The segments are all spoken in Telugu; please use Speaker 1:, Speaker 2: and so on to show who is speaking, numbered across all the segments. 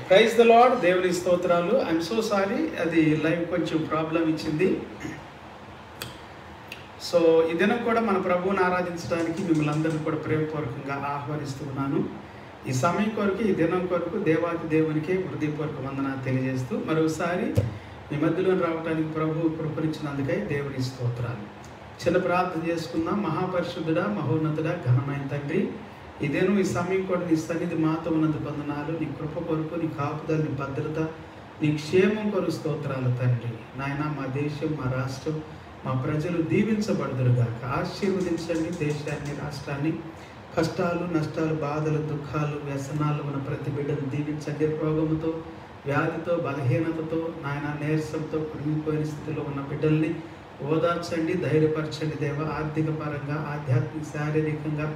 Speaker 1: Praise the lord. దేవుని స్తోత్రాలు. ఐఎమ్ సో సారీ, అది లైవ్ కొంచెం ప్రాబ్లం ఇచ్చింది. సో ఈ దినం కూడా మన ప్రభువుని ఆరాధించడానికి మిమ్మల్ని అందరినీ కూడా ప్రేమపూర్వకంగా ఆహ్వానిస్తున్నాను. ఈ సమయం కొరకు, ఈ దినం కొరకు దేవాది దేవునికి హృదయపూర్వక వందనాలు తెలియజేస్తూ మరోసారి మీ మధ్యలో రావడానికి ప్రభు కృపనిచ్చినందుకై దేవుని స్తోత్రాలు. చిన్న ప్రార్థన చేసుకుందాం. మహాపరిశుద్ధుడా, మహోన్నతుడా, ఘనమైన తండ్రి, ఇదేను ఈ సమయం కూడా నీ సన్నిధి మాతో ఉన్నందుకు వందనాలు. నీ కృప కొరకు, నీ కాపుదల, నీ భద్రత, నీ క్షేమం కొరకు స్తోత్రాలు తండ్రి. నాయన, మా దేశం, మా రాష్ట్రం, మా ప్రజలు దీవించబడుదురుగాక. ఆశీర్వదించండి దేశాన్ని, రాష్ట్రాన్ని. కష్టాలు, నష్టాలు, బాధలు, దుఃఖాలు, వ్యసనాలు ఉన్న ప్రతి బిడ్డను దీవించండి. రోగముతో, వ్యాధితో, బలహీనతతో, నాయన నీరసంతో కురిగిపోయిన స్థితిలో ఉన్న బిడ్డల్ని ఓదార్చండి, ధైర్యపరచండి దేవ. ఆర్థిక పరంగా, ఆధ్యాత్మిక, శారీరకంగా,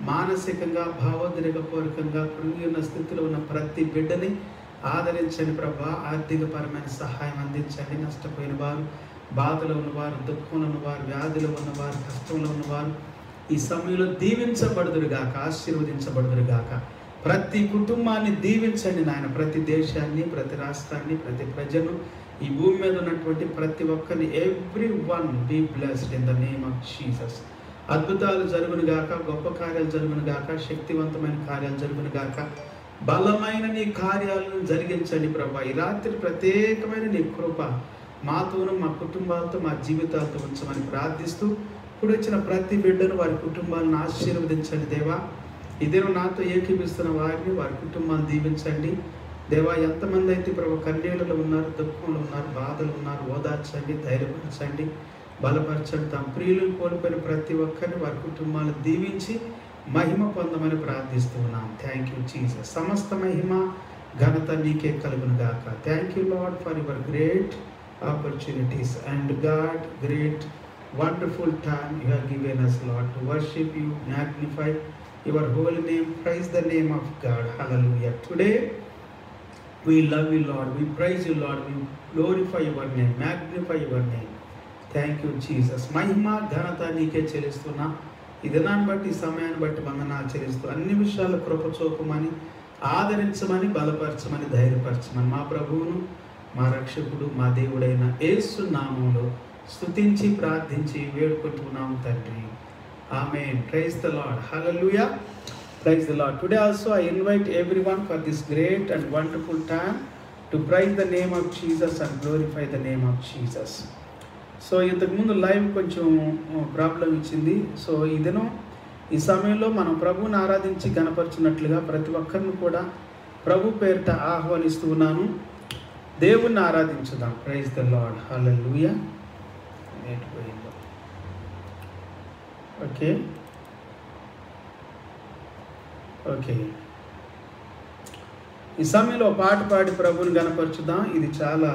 Speaker 1: మానసికంగా, భావోద్రేకపూర్వకంగా కృంగి ఉన్న స్థితిలో ఉన్న ప్రతి బిడ్డని ఆదరించండి ప్రభా. ఆర్థికపరమైన సహాయం అందించండి. నష్టపోయిన వారు, బాధలో ఉన్నవారు, దుఃఖంలో ఉన్నవారు, వ్యాధిలో ఉన్నవారు, కష్టంలో ఉన్నవారు ఈ సమయంలో దీవించబడుదురుగాక, ఆశీర్వదించబడుదురుగాక. ప్రతి కుటుంబాన్ని దీవించండి నాయన. ప్రతి దేశాన్ని, ప్రతి రాష్ట్రాన్ని, ప్రతి ప్రజను, ఈ భూమి మీద ఉన్నటువంటి ప్రతి ఒక్కరిని, every one B blessed in the name of Jesus. అద్భుతాలు జరుగును గాక, గొప్ప కార్యాలు జరుగును గాక, శక్తివంతమైన కార్యాలు జరుగును గాక. బలమైన నీ కార్యాలను జరిగించండి ప్రభా. ఈ రాత్రి ప్రత్యేకమైన నీ కృప మాతోనూ, మా కుటుంబాలతో, మా జీవితాలతో ఉంచమని ప్రార్థిస్తూ, ఇప్పుడు వచ్చిన ప్రతి బిడ్డను, వారి కుటుంబాలను ఆశీర్వదించండి దేవా. ఇదేను నాతో ఏకీపిస్తున్న వారిని, వారి కుటుంబాన్ని దీవించండి దేవా. ఎంతమంది అయితే ప్రభు కన్నీళ్ళలో ఉన్నారు, దుఃఖంలో ఉన్నారు, బాధలు ఉన్నారు, ఓదార్చండి, ధైర్యపరచండి, బలపరచండి. తమ ప్రియులను కోల్పోయిన ప్రతి ఒక్కరిని, వారి కుటుంబాలను దీవించి మహిమ పొందమని ప్రార్థిస్తున్నాం. Thank you Jesus. సమస్త మహిమ ఘనత నీకే కలుగును గాక. Thank you lord for your great opportunities and God great wonderful time you have given us, Lord, to worship you, magnify your holy name, praise the name of God. Hallelujah. Today we love you, Lord, we praise you, Lord, we glorify your name, magnify your name. Thank you Jesus. మహిమ ఘనత నీకే చెల్లిస్తున్నా. ఈ దినాన్ని బట్టి, ఈ సమయాన్ని బట్టి వందనాలు చెల్లిస్తూ, అన్ని విషయాలు కృప చూపమని, ఆదరించమని, బలపరచమని, ధైర్యపరచమని మా ప్రభువును, మా రక్షకుడు, మా దేవుడైన యేసు నామములో స్తుతించి ప్రార్థించి వేడుకుంటున్నాం తండ్రి. Amen. Praise the lord. Hallelujah. Praise the lord. Today also I invite everyone for this great and wonderful time to praise the name of Jesus and glorify the name of Jesus. So ఇంతకుముందు లైవ్ కొంచెం ప్రాబ్లం ఇచ్చింది. సో ఇదేనో ఈ సమయంలో మనం ప్రభువుని ఆరాధించి గణపరచున్నట్లుగా ప్రతి ఒక్కరిని కూడా ప్రభు పేరిట ఆహ్వానిస్తూ ఉన్నాను. దేవుణ్ణి ఆరాధించుదాం. Praise the lord. Hallelujah. Okay okay ఈ సమయంలో పాట పాడి ప్రభువుని గణపరచుదాం. ఇది చాలా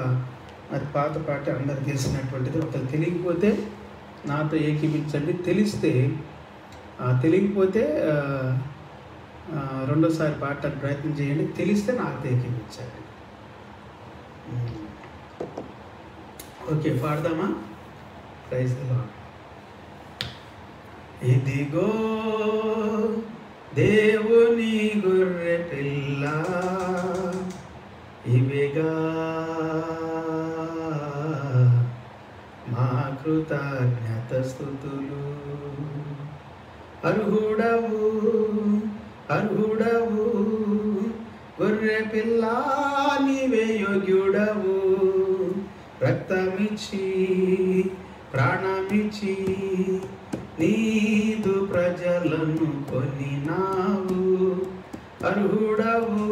Speaker 1: అది పాత పాట, అందరికి తెలిసినటువంటిది. ఒకరు తెలియకపోతే నాతో ఏకీపించండి. తెలియకపోతే రెండోసారి పాడటానికి ప్రయత్నం చేయండి. తెలిస్తే నాతో ఏకీపించండి. ఓకే, పాడదామా? Praise the lord. ఇదిగో దేవుని గొర్రె పిల్ల, ఇవిగా మా కృతజ్ఞత స్తుతులు. అర్హుడవు అర్హుడవు గొర్రె పిల్ల, నీవే యోగ్యుడవు. రక్తమిచ్చి ప్రాణమిచ్చి నీదు ప్రజలను కొనినావు. అర్హుడవు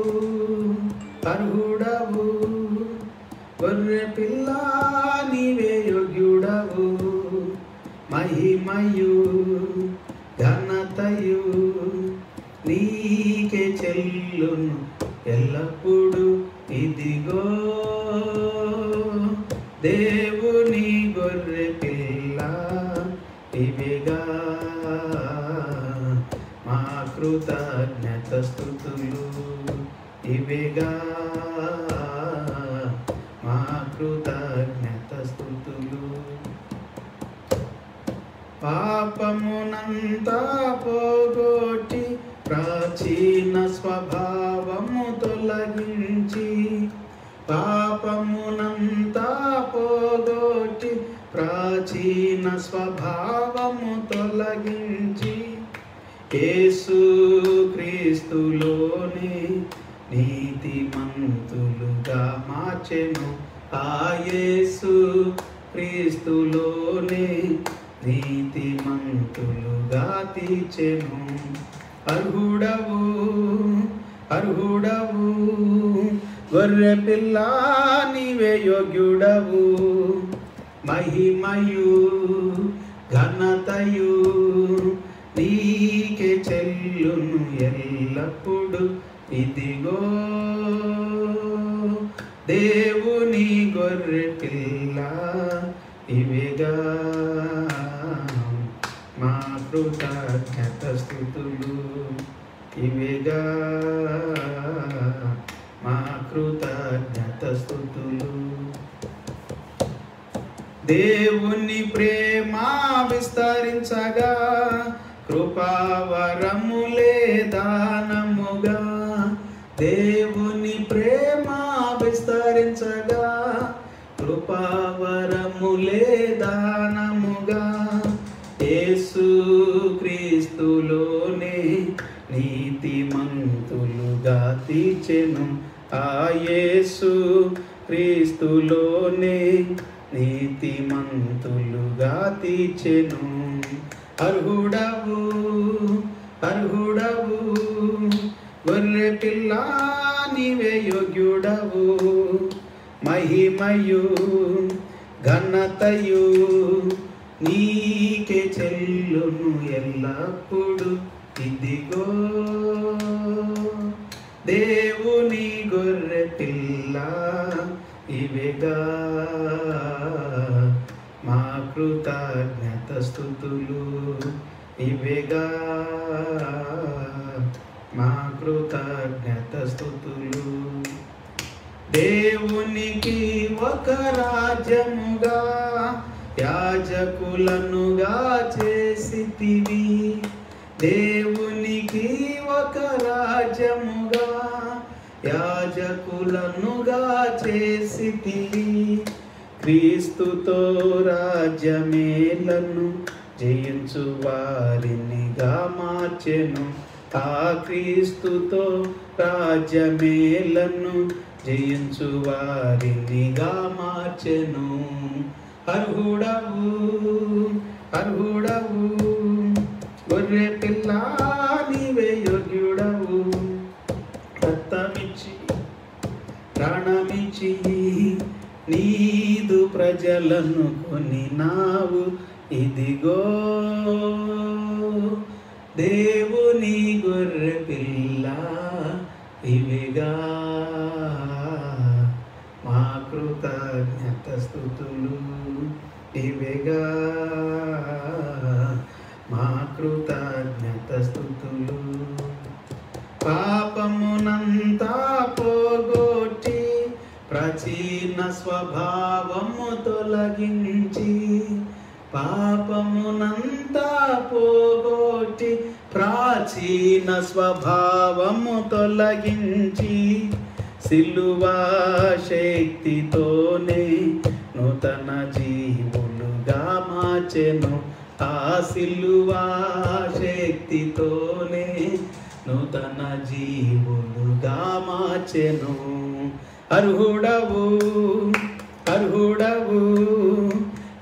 Speaker 1: అర్హుడవు గొర్రె పిల్ల, నీవే యోగ్యుడవు. మహిమయు ఘనతయు నీకే చెల్లును ఎల్లప్పుడు. ఇదిగో దేవుని గొర్రె పిల్ల, ఇవిగా మా కృతజ్ఞత స్తుతులు. ఇవిగా మా కృతజ్ఞత స్తుతులు. పాపమునంతా పోగొట్టి ప్రాచీన స్వభావము తొలగించి తొలగించి పాపమునంతా పోగొట్టి ప్రాచీన స్వభావము తొలగించి యేసు క్రీస్తులోనే నీతిమంతులుగా మార్చెను. ఆ యేసు క్రీస్తులోనే నీతిమంతులుగా తీర్చెను. అర్హుడవు అర్హుడవు గొర్రె పిల్ల నీవే యోగ్యుడవు. మహిమయు ఘనతయు నీకే చెల్లును ఎల్లప్పుడు. ఇదిగో దేవుని గొర్రె పిల్ల ఇవేగా మా కృతజ్ఞత స్తుతులు. ఇవేగా మా కృతజ్ఞత స్తుతులు. దేవుని ప్రేమ విస్తరించగా కృపావరములే దానముగా. దేవుని ప్రేమ విస్తరించగా కృపావరములే దానముగా. యేసు క్రీస్తులోనే నీతిమంతులుగా తీర్చెను. ఆ యేసు క్రీస్తులోనే నీతిమంతులుగా తీర్చెను. అర్హుడవు అర్హుడవు గొర్రె పిల్ల నీవే యోగ్యుడవు. మహిమయు ఘనతయు నీకే చెల్లును ఎల్లప్పుడు. ఇదిగో దేవుని గొర్రె పిల్ల ఇవేగా మా కృతజ్ఞత స్తుతులు. ఇవేగా మా కృతజ్ఞత స్తుతులు. దేవునికి ఒక రాజ్యముగా యాజకులనుగా చేసితివి. దేవునికి ఒక రాజ్యముగా యాజకులనుగా చేసితివి. క్రీస్తుతో రాజ్యమేలను జయించు వారినిగా మార్చెను. ఆ క్రీస్తుతో రాజ్యమేలను జయించు వారినిగా మార్చెను. అర్హుడవు అర్హుడవు గొర్రె పిల్ల నీవే యోగ్యుడవు. రక్తమిచ్చి ప్రాణమిచ్చి నీదు ప్రజలను కొనినావు. ఇదిగో దేవుని గొర్రె పిల్ల ఇవిగా మా కృతజ్ఞత స్తుతులు. ఇవిగా మా కృతజ్ఞత స్తుతులు. పాపమునంతా పోగొట్టి ప్రాచీన స్వభావము తొలగించి పాపమునంతా పోగొట్టి ప్రాచీన స్వభావము తొలగించి సిలువా శక్తితోనే నూతన జీవులుగా మార్చెను. ఆ సిలువా శక్తితోనే నూతన జీవులుగా మార్చెను. అర్హుడవు అర్హుడవు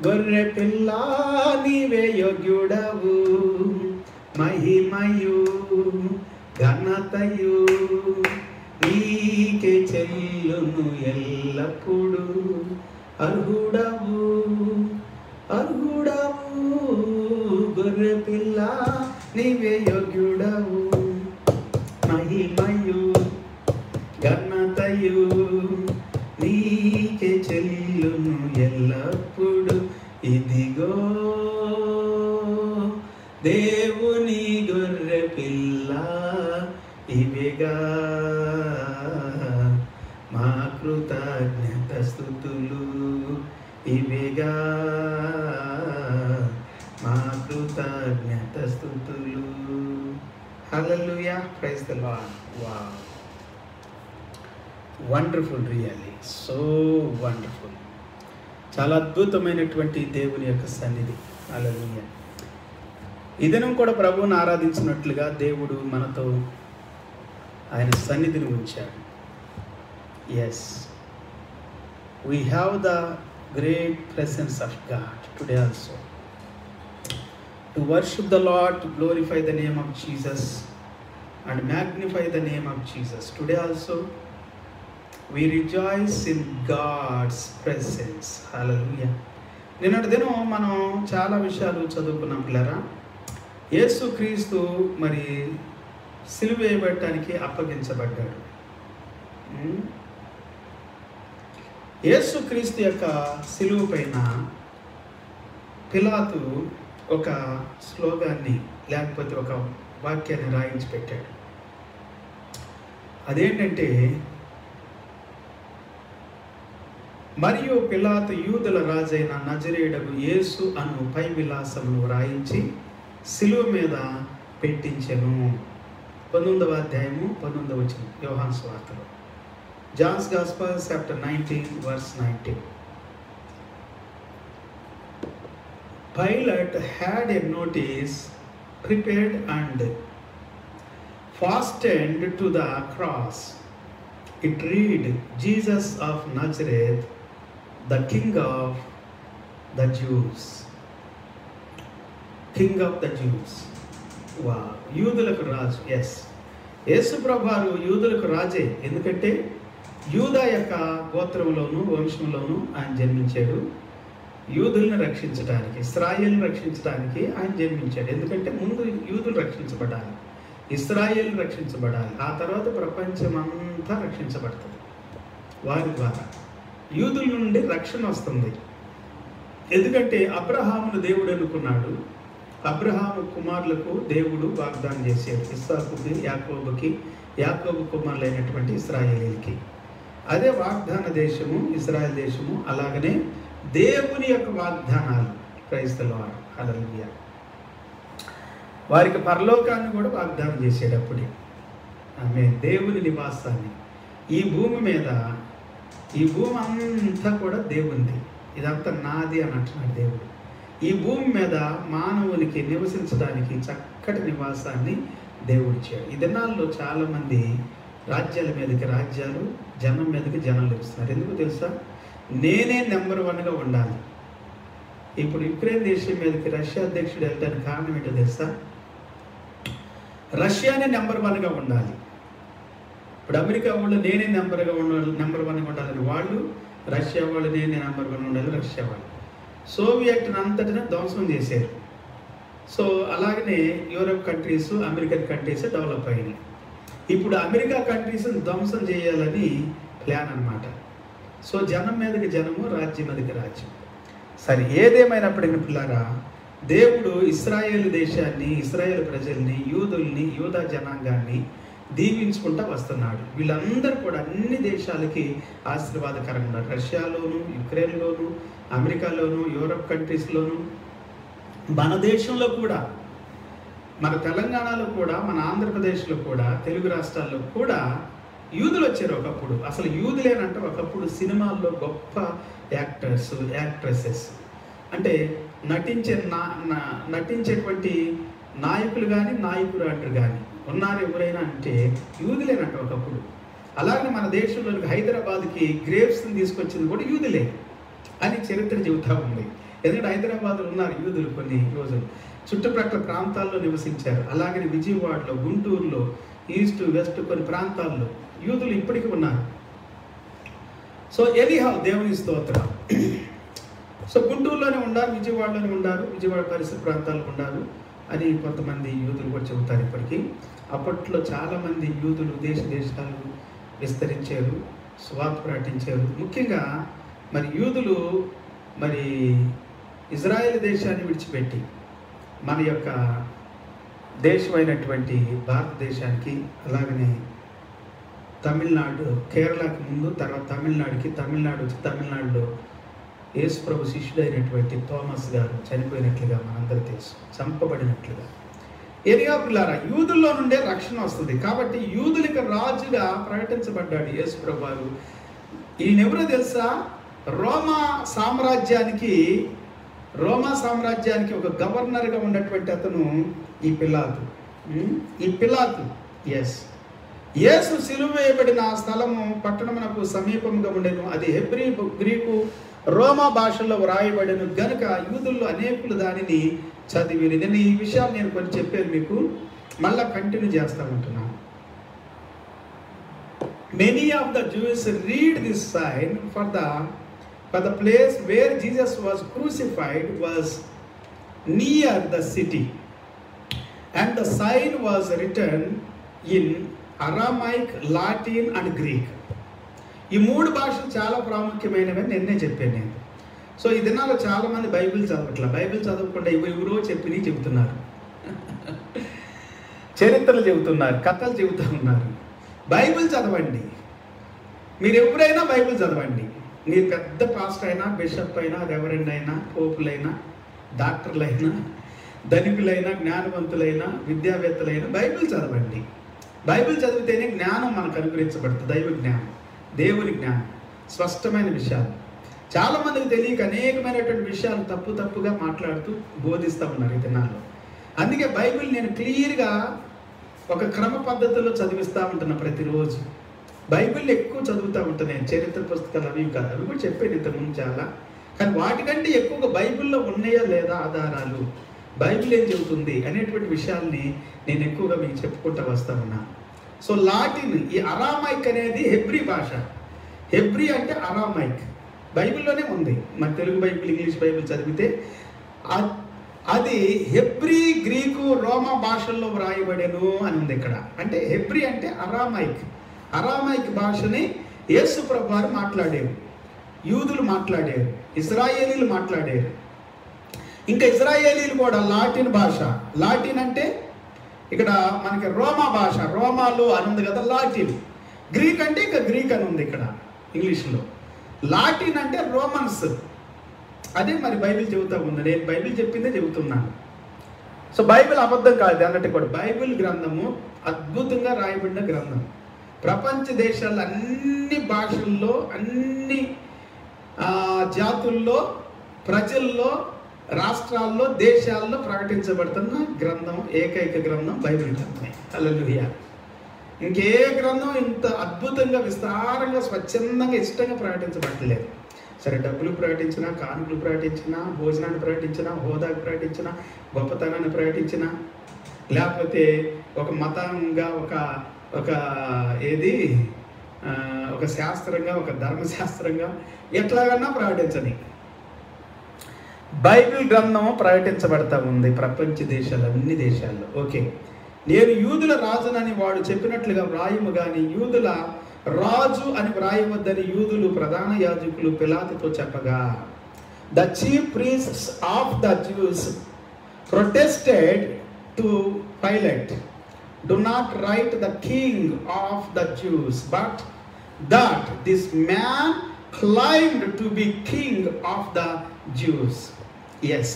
Speaker 1: గొర్రె పిల్ల నీవే యోగ్యుడవు. మహిమయు ఘనతయు నీకే చెల్లును ఎల్లప్పుడు. అర్హుడవు అర్హుడవు గొర్రె పిల్ల నీవే యోగ్యుడవు. మహిమయు ఘనతయు నీకే చెల్లును ఎల్లప్పుడు. ఇదిగో దేవుని గొర్రె పిల్ల ఇవిగా మా కృతజ్ఞత స్తుతులు. ఇవిగా మా కృతజ్ఞత స్తుతులు. Hallelujah, praise the lord. Wow. Wonderful, really so wonderful. చాలా అద్భుతమైనటువంటి దేవుని యొక్క సన్నిధి. హల్లెలూయా. ఈ దినం కూడా ప్రభువుని ఆరాధించినట్లుగా దేవుడు మనతో ఆయన సన్నిధిని ఉంచాడు. Yes, we have the great presence of God today also. To worship the Lord, to glorify the name of Jesus and magnify the name of Jesus. Today also we rejoice in God's presence. Hallelujah. నిన్నటి దినం మనం చాలా విషయాలు చదువుకున్నాం పిల్లరా. యేసుక్రీస్తు మరి సిలువ వేయబడటానికి అప్పగించబడ్డాడు. యేసుక్రీస్తు యొక్క సిలువ పైన పిలాతు ఒక స్లోగాన్ని లేకపోతే ఒక వాక్యాన్ని రాయించి పెట్టాడు. అదేంటంటే, మరియు పిలాతు యూదుల రాజైన నజరేయుడగు యేసు అను పై విలాసమును రాయించి సిలువ మీద పెట్టించెను. 19వ అధ్యాయము 19వ వచనం యోహాను సువార్తలో. Johne's gospel chapter 19 verse 19. Pilate had a notice prepared and fastened to the cross. It read, Jesus of Nazareth, the King of the Jews. King of the Jews. Wow. యూదులకు రాజు. ఎస్, యేసు ప్రభువారు యూదులకు రాజే. ఎందుకంటే యూదా యొక్క గోత్రంలోను వంశంలోను ఆయన జన్మించాడు. యూదుల్ని రక్షించడానికి, ఇశ్రాయేల్ని రక్షించడానికి ఆయన జన్మించాడు. ఎందుకంటే ముందు యూదులు రక్షించబడాలి, ఇశ్రాయేల్ రక్షించబడాలి, ఆ తర్వాత ప్రపంచమంతా రక్షించబడుతుంది. వారి ద్వారా యూదుల నుండి రక్షణ వస్తుంది. ఎందుకంటే అబ్రహామును దేవుడు అనుకున్నాడు. అబ్రహాము కుమారులకు దేవుడు వాగ్దానం చేశాడు, ఇస్సాకుకి, యాకోబుకి, యాకోబు కుమారులైనటువంటి ఇశ్రాయేలీలకి. అదే వాగ్దాన దేశము, ఇశ్రాయేల్ దేశము. అలాగనే దేవుని యొక్క వాగ్దానాలు, ప్రైజ్ ది లార్డ్, హల్లెలూయా. వారికి పరలోకాన్ని కూడా వాగ్దానం చేశాడు అప్పుడే. ఆమె దేవుని నివాసాన్ని ఈ భూమి మీద, ఈ భూమి అంతా కూడా దేవునిది, ఇదంతా నాది అని అంటున్నాడు దేవుడు. ఈ భూమి మీద మానవునికి నివసించడానికి చక్కటి నివాసాన్ని దేవుడు ఇచ్చాడు. ఈ దినాల్లో చాలామంది రాజ్యాల మీదకి రాజ్యాలు, జనం మీదకి జనాలు ఇస్తున్నారు. ఎందుకు తెలుసా? నేనే నెంబర్ 1గా ఉండాలి. ఇప్పుడు యుక్రెయిన్ దేశం మీదకి రష్యా అధ్యక్షుడు వెళ్ళడానికి కారణం ఏంటో తెలుసా? రష్యానే నెంబర్ 1గా ఉండాలి. ఇప్పుడు అమెరికా వాళ్ళు నేనే నెంబర్ 1గా ఉండాలని వాళ్ళు, రష్యా వాళ్ళు నేనే నెంబర్ 1 ఉండాలి రష్యా వాళ్ళు. సోవియట్ అంతటిని ధ్వంసం చేశారు. సో అలాగనే Europe countries, American countries develop అయినాయి. ఇప్పుడు అమెరికా కంట్రీస్ని ధ్వంసం చేయాలని ప్లాన్ అన్నమాట. సో జనం మీదకి జనము, రాజ్యం మీదకి రాజ్యం. సరే, ఏదేమైనప్పటికీ పిల్లారా, దేవుడు ఇశ్రాయేల్ దేశాన్ని, ఇశ్రాయేల్ ప్రజల్ని, యూదుల్ని, యూదా జనాంగాన్ని దీవించుకుంటూ వస్తున్నాడు. వీళ్ళందరూ కూడా అన్ని దేశాలకి ఆశీర్వాదకరంగా ఉన్నారు. రష్యాలోను, యుక్రెయిన్లోను, అమెరికాలోను, యూరప్ కంట్రీస్లోను, మన దేశంలో కూడా, మన తెలంగాణలో కూడా, మన ఆంధ్రప్రదేశ్లో కూడా, తెలుగు రాష్ట్రాల్లో కూడా యూదులు వచ్చారు ఒకప్పుడు. అసలు యూదులేనంటే ఒకప్పుడు సినిమాల్లో గొప్ప యాక్టర్స్, యాక్ట్రెసెస్, అంటే నటించేటువంటి నాయకులు కానీ, నాయకురాండ్రు కానీ ఉన్నారు ఎవరైనా అంటే యూదులేనంట ఒకప్పుడు. అలాగే మన దేశంలోనికి హైదరాబాద్కి గ్రేప్స్ని తీసుకొచ్చింది కూడా యూదులే అని చరిత్ర చెబుతూ ఉంది. ఎందుకంటే హైదరాబాద్లో ఉన్నారు యూదులు కొన్ని రోజులు, చుట్టుప్రక్కల ప్రాంతాల్లో నివసించారు. అలాగని విజయవాడలో, గుంటూరులో, ఈస్ట్ వెస్ట్ కొన్ని ప్రాంతాల్లో యూదులు ఇప్పటికీ ఉన్నారు. సో ఎనీహౌ, దేవుని స్తోత్రం. సో గుంటూరులోనే ఉన్నారు, విజయవాడలోనే ఉన్నారు, విజయవాడ పరిసర ప్రాంతాల్లో ఉన్నారు అని కొంతమంది యూదులు కూడా చెబుతారు ఇప్పటికీ. అప్పట్లో చాలామంది యూదులు దేశాలు విస్తరించారు, సువార్త ప్రకటించారు. ముఖ్యంగా మరి యూదులు మరి ఇజ్రాయెల్ దేశాన్ని విడిచిపెట్టి మన యొక్క దేశమైనటువంటి భారతదేశానికి, అలాగనే తమిళనాడు, కేరళకి ముందు, తర్వాత తమిళనాడు వచ్చి తమిళనాడులో యేసు ప్రభు శిష్యుడైనటువంటి థోమస్ గారు చనిపోయినట్లుగా మనందరూ తెలుసు, చంపబడినట్లుగా. ఏలియా పిల్లారా, యూదుల్లో నుండే రక్షణ వస్తుంది. కాబట్టి యూదులకి రాజుగా ప్రకటించబడ్డాడు యేసు ప్రభువారు. ఈయనెవరో తెలుసా? రోమా సామ్రాజ్యానికి ఒక గవర్నర్గా ఉన్నటువంటి అతను ఈ పిలాతు. ఎస్, యేసు సిలువ వేయబడిన ఆ స్థలము పట్టణమునకు సమీపంగా ఉండేను. అది హెబ్రీ, గ్రీకు, రోమా భాషల్లో వ్రాయబడిను గనుక యూదుల్లో అనేకులు దానిని చదివిరి. నేను ఈ విషయాలు నేను కొన్ని చెప్పాను మీకు, మళ్ళా కంటిన్యూ చేస్తా ఉంటున్నాను. Many of the Jews read this sign for the place where Jesus was crucified was near the city, and the sign was written in Aramaic, Latin and Greek. ఈ 3 భాషలు చాలా ప్రాముఖ్యమైనవి నిన్నే చెప్పాను నేను. సో ఈ దినాల్లో చాలా మంది బైబిల్ చదవకుండా ఎవరో చెబుతున్నారు, చరిత్రలు చెబుతున్నారు, కథలు చెబుతూ ఉన్నారు. బైబిల్ చదవండి. మీరు ఎవరైనా బైబిల్ చదవండి. మీరు పెద్ద పాస్టర్ అయినా, బిషప్ అయినా, రెవరెండ్ అయినా, పోపులైనా, డాక్టర్లైనా, ధనికులైనా, జ్ఞానవంతులైనా, విద్యావేత్తలైనా బైబిల్ చదవండి. బైబిల్ చదివితేనే జ్ఞానం మనకు అనుగ్రహించబడుతుంది. దైవ జ్ఞానం, దేవుని జ్ఞానం, స్పష్టమైన విషయాలు. చాలామందికి తెలియక అనేకమైనటువంటి విషయాలు తప్పుగా మాట్లాడుతూ బోధిస్తూ ఉన్నారు ఈ దినాల్లో. అందుకే బైబిల్ నేను క్లియర్గా ఒక క్రమ పద్ధతిలో చదివిస్తూ ఉంటున్నా. ప్రతిరోజు బైబిల్ ఎక్కువ చదువుతూ ఉంటాను నేను. చరిత్ర పుస్తకాలు అవి కాదు, అవి కూడా చెప్పాను ఇంతకుముందు చాలా. కానీ వాటికంటే ఎక్కువగా బైబిల్లో ఉన్నాయా లేదా ఆధారాలు, బైబిల్ ఏం చెబుతుంది అనేటువంటి విషయాల్ని నేను ఎక్కువగా మీకు చెప్పుకుంటూ వస్తూ ఉన్నాను. సో లాటిన్, ఈ అరామైక్ అనేది హెబ్రీ భాష. హెబ్రీ అంటే అరామైక్ బైబిల్లోనే ఉంది. మన తెలుగు బైబిల్, ఇంగ్లీష్ బైబిల్ చదివితే అది హెబ్రీ, గ్రీకు, రోమా భాషల్లో వ్రాయబడెను అని ఉంది ఇక్కడ. అంటే హెబ్రీ అంటే అరామైక్ భాషని యేసు ప్రభువారు మాట్లాడారు, యూదులు మాట్లాడారు, ఇశ్రాయేలీలు మాట్లాడారు. ఇంకా ఇశ్రాయేలీలు కూడా లాటిన్ భాష. లాటిన్ అంటే ఇక్కడ మనకి రోమా భాష, రోమాలో అని ఉంది కదా లాటిన్. గ్రీక్ అంటే ఇక గ్రీక్ అని ఉంది ఇక్కడ ఇంగ్లీష్లో. లాటిన్ అంటే రోమన్స్. అదే మరి బైబిల్ చెబుతా ఉంది. నేను బైబిల్ చెప్పిందే చెబుతున్నాను. సో బైబిల్ అబద్ధం కాదు అన్నట్టు కూడా. బైబిల్ గ్రంథము అద్భుతంగా రాయబడిన గ్రంథం. ప్రపంచ దేశాల్లో అన్ని భాషల్లో, అన్ని జాతుల్లో, ప్రజల్లో, రాష్ట్రాల్లో, దేశాల్లో ప్రకటించబడుతున్న గ్రంథం, ఏకైక గ్రంథం బైబిల్ గ్రంథమే. హల్లెలూయా. ఇంకే గ్రంథం ఇంత అద్భుతంగా, విస్తారంగా, స్వచ్ఛందంగా, ఇష్టంగా ప్రకటించబడలేదు. సరే, డబ్బులు ప్రకటించినా, కానుకలు ప్రకటించినా, భోజనాన్ని ప్రకటించినా, హోదాకు ప్రకటించినా, గొప్పతనాన్ని ప్రకటించినా, లేకపోతే ఒక మతంగా, ఒక శాస్త్రంగా, ఒక ధర్మశాస్త్రంగా ఎట్లాగన్నా ప్రకటించని బైబిల్ గ్రంథం ప్రకటించబడతా ఉంది ప్రపంచ దేశాలు, అన్ని దేశాల్లో. ఓకే, నేను యూదుల రాజునని వాడు చెప్పినట్లుగా వ్రాయము గాని యూదుల రాజు అని వ్రాయవద్దని యూదులు ప్రధాన యాజకులు పిలాతుతో చెప్పగా, the chief priests of the juice protested to pilot, do not write the king of the Jews, but that this man claimed to be king of the Jews. Yes,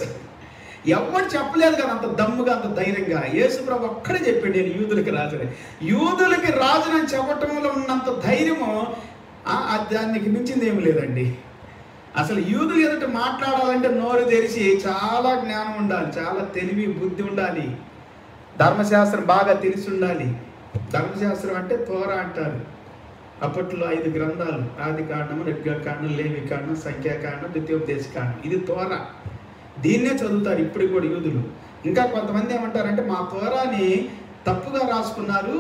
Speaker 1: ఎవరు చెప్పలేదు కదా అంత దమ్ముగా, అంత ధైర్యంగా. యేసుప్రభు ఒక్కడే చెప్పాడు, నేను యూదులకి రాజుని. యూదులకి రాజునని చెప్పటంలో ఉన్నంత ధైర్యము దానికి మించింది ఏమి లేదండి. అసలు యూదులు ఎదుట మాట్లాడాలంటే నోరు తెరిచి చాలా జ్ఞానం ఉండాలి, చాలా తెలివి, బుద్ధి ఉండాలి, ధర్మశాస్త్రం బాగా తెలిసి ఉండాలి. ధర్మశాస్త్రం అంటే తోరా అంటారు. అప్పట్లో 5 గ్రంథాలు: ఆది కాండము, నిర్గమకాండం, లేవి కాండం, సంఖ్యాకాండం, ద్వితీయోపదేశ కాండం. ఇది తోరా. దీన్నే చదువుతారు ఇప్పుడు కూడా యూదులు. ఇంకా కొంతమంది ఏమంటారంటే మా తోరాని తప్పుగా రాసుకున్నారు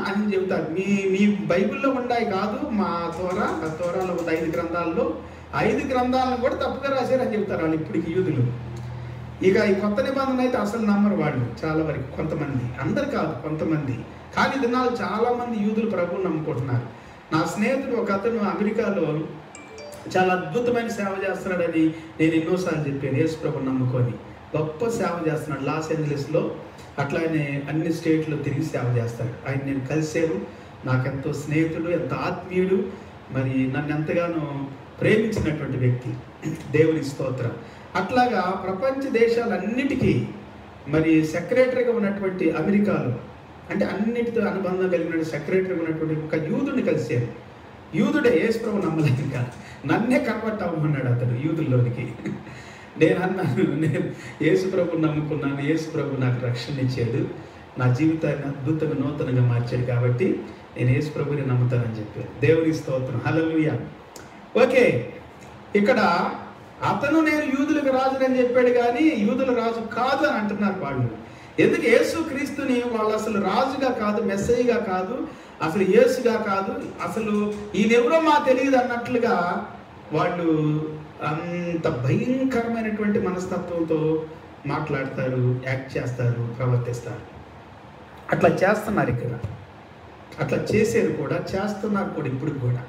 Speaker 1: అని చెబుతారు. మీ బైబిల్లో ఉన్నాయి కాదు మా తోరా, ఆ తోరాలో ఉంది 5 గ్రంథాల్లో, 5 గ్రంథాలను కూడా తప్పుగా రాశారు అని చెబుతారు వాళ్ళు ఇప్పటికి యూదులు. ఇక ఈ కొత్త నిబంధన అయితే అసలు నమ్మరు వాళ్ళు చాలా వరకు. కొంతమంది, అందరు కాదు, కొంతమంది. కానీ దినాలు చాలామంది యూదులు ప్రభువుని నమ్ముకుంటున్నారు. నా స్నేహితుడు ఒక అతను అమెరికాలో చాలా అద్భుతమైన సేవ చేస్తున్నాడని నేను ఎన్నోసార్లు చెప్పాను. యేసు ప్రభువుని నమ్ముకొని గొప్ప సేవ చేస్తున్నాడు. లాస్ ఏంజలీస్లో అట్లానే అన్ని స్టేట్లో తిరిగి సేవ చేస్తాడు. ఆయన నేను కలిశాను. నాకెంతో స్నేహితుడు, ఎంతో ఆత్మీయుడు, మరి నన్ను ఎంతగానో ప్రేమించినటువంటి వ్యక్తి. దేవుని స్తోత్రం. అట్లాగా ప్రపంచ దేశాలన్నిటికీ మరి సెక్రటరీగా ఉన్నటువంటి అమెరికాలో, అంటే అన్నిటితో అనుబంధం కలిగిన సెక్రటరీగా ఉన్నటువంటి ఒక యూదుడిని కలిశారు. యూదుడే, యేసు ప్రభు నమ్మలేదు, ఇంకా నన్నే కన్వర్ట్ అవ్వమన్నాడు అతడు యూదుల్లోనికి. నేను అన్నాను, నేను యేసు ప్రభుని నమ్ముకున్నాను, యేసు ప్రభు నాకు రక్షణ ఇచ్చాడు, నా జీవితాన్ని అద్భుతంగా నూతనంగా మార్చాడు, కాబట్టి నేను యేసు ప్రభుని నమ్ముతానని చెప్పాను. దేవుని స్తోత్రం, హల్లెలూయా. ఓకే, ఇక్కడ అతను నేను యూదులకు రాజునని చెప్పాడు, కానీ యూదుల రాజు కాదు అని అంటున్నారు వాళ్ళు. ఎందుకు యేసు క్రీస్తుని వాళ్ళు అసలు రాజుగా కాదు, మెస్సయ్యగా కాదు, అసలు యేసుగా కాదు, అసలు ఈయనెవరో మా తెలియదు అన్నట్లుగా వాళ్ళు అంత భయంకరమైనటువంటి మనస్తత్వంతో మాట్లాడతారు, యాక్ట్ చేస్తారు, ప్రవర్తిస్తారు. అట్లా చేస్తున్నారు ఇక్కడ, అట్లా చేసేది కూడా, చేస్తున్నారు కూడా ఇప్పుడు కూడా.